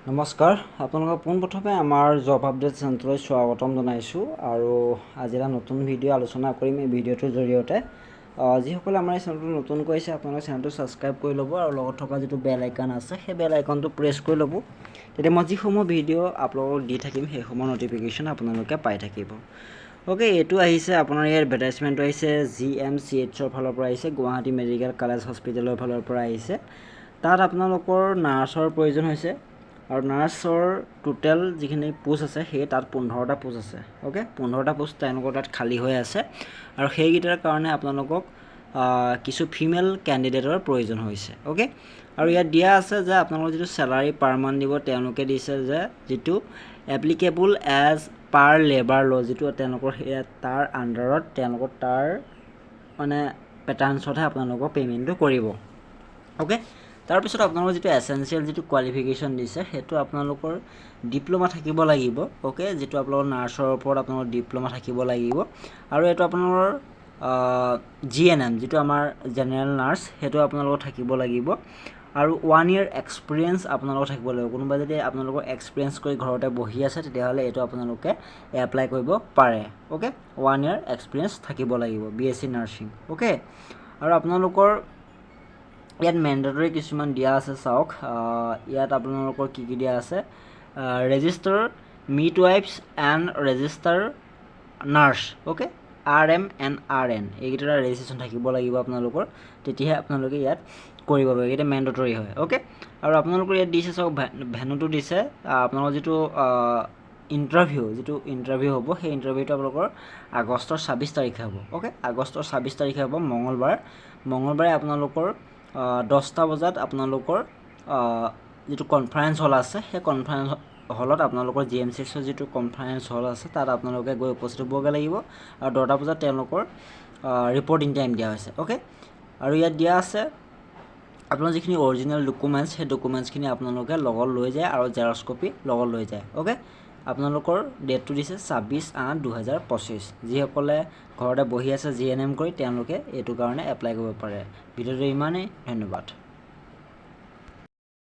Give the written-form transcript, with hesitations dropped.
নমস্কাৰ আপোনালোকক পোনপ্ৰথমে আমাৰ জব আপডেট চেনেললৈ স্বাগতম জনাইছোঁ আৰু আজি এটা নতুন ভিডিঅ' আলোচনা কৰিম এই ভিডিঅ'টোৰ জৰিয়তে যিসকলে আমাৰ এই চেনেলটো নতুনকৈ আছে আপোনালোকে চেনেলটো ছাবস্ক্ৰাইব কৰি ল'ব আৰু লগত থকা যিটো বেল আইকন আছে সেই বেল আইকনটো প্ৰেছ কৰি ল'ব তেতিয়া মই যিসমূহ ভিডিঅ' আপোনালোকক দি থাকিম সেইসমূহ নটিফিকেশ্যন আপোনালোকে পাই থাকিব ওকে এইটো আহিছে আপোনাৰ এই এডভাৰটাইজমেণ্টটো আহিছে GMCHৰ ফালৰ পৰা আহিছে গুৱাহাটী মেডিকেল কলেজ হস্পিটেলৰ ফালৰ পৰা আহিছে তাত আপোনালোকৰ নাৰ্ছৰ প্ৰয়োজন হৈছে আৰু নাৰ্ছৰ টোটেল যিখিনি পোষ্ট আছে সেই তাত 15টা পোষ্ট আছে ওকে 15টা পোষ্ট তেওঁলোকৰ তাত খালী হৈ আছে আৰু সেইকেইটাৰ কাৰণে আপোনালোকক কিছু ফিমেল কেণ্ডিডেটৰ প্ৰয়োজন হৈছে ওকে আৰু ইয়াত দিয়া আছে যে আপোনালোকৰ যিটো চেলাৰী পাৰ মান্থ দিব তেওঁলোকে দিছে যে যিটো applicable as per labour law যিটো তেওঁলোকৰ তাৰ আণ্ডাৰত তেওঁলোকৰ তাৰ মানে পেটাৰ্ণছতহে আপোনালোকৰ পে'মেণ্টটো কৰিব ওকে তাৰপিছত আপোনালোকৰ যিটো এছেঞ্চিয়েল যিটো কোৱালিফিকেশ্যন দিছে সেইটো আপোনালোকৰ ডিপ্ল'মা থাকিব লাগিব ওকে যিটো আপোনালোকৰ নাৰ্ছৰ ওপৰত আপোনালোকৰ ডিপ্ল'মা থাকিব লাগিব আৰু এইটো আপোনালোকৰ GNM যিটো আমাৰ জেনেৰেল নাৰ্ছ সেইটো আপোনালোকৰ থাকিব লাগিব আৰু 1 year এক্সপিৰিয়েঞ্চ আপোনালোকৰ থাকিব লাগিব কোনোবা যদি আপোনালোকৰ এক্সপিৰিয়েঞ্চ কৰি ঘৰতে বহি আছে তেতিয়াহ'লে এইটো আপোনালোকে এপ্লাই কৰিব পাৰে ওকে 1 year এক্সপিৰিয়েঞ্চ থাকিব লাগিব BSc নাৰ্ছিং ওকে আৰু আপোনালোকৰ ইয়াত মেণ্ডেটৰী কিছুমান দিয়া আছে চাওক ইয়াত আপোনালোকৰ কি কি দিয়া আছে register midwives and register nurse okay RM and RN এইকেইটা ৰেজিষ্ট্ৰেশ্যন থাকিব লাগিব আপোনালোকৰ তেতিয়াহে আপোনালোকে ইয়াত কৰিব পাৰিব এইটা মেণ্ডেটৰী হয় ওকে আৰু আপোনালোকৰ ইয়াত দিছে চাওক ভেনুটো দিছে আপোনালোকৰ যিটো ইণ্টাৰভিউ হ'ব সেই ইণ্টাৰভিউটো আপোনালোকৰ আগষ্টৰ 26 তাৰিখে হ'ব ওকে আগষ্টৰ 26 তাৰিখে হ'ব মঙলবাৰে আপোনালোকৰ 10টা বজাত আপোনালোকৰ যিটো কনফাৰেন্স হল আছে সেই কনফাৰেন্স হলত আপোনালোকৰ GMCHৰ যিটো কনফাৰেন্স হল আছে তাত আপোনালোকে গৈ উপস্থিত হ'বগৈ লাগিব আৰু 10টা বজাত তেওঁলোকৰ ৰিপৰ্টিং টাইম দিয়া হৈছে ওকে আৰু ইয়াত দিয়া আছে আপোনাৰ যিখিনি অৰিজিনেল ডকুমেণ্টছ সেই ডকুমেণ্টছখিনি আপোনালোকে লগত লৈ যায় আৰু জেৰক্স কপি লগত লৈ যায় ওকে আপোনালোকৰ ডেটটো দিছে 26/8/2025 যিসকলে ঘৰতে বহি আছে GNM কৰি তেওঁলোকে এইটো কাৰণে এপ্লাই কৰিব পাৰে ভিডিঅ'টো ইমানেই ধন্যবাদ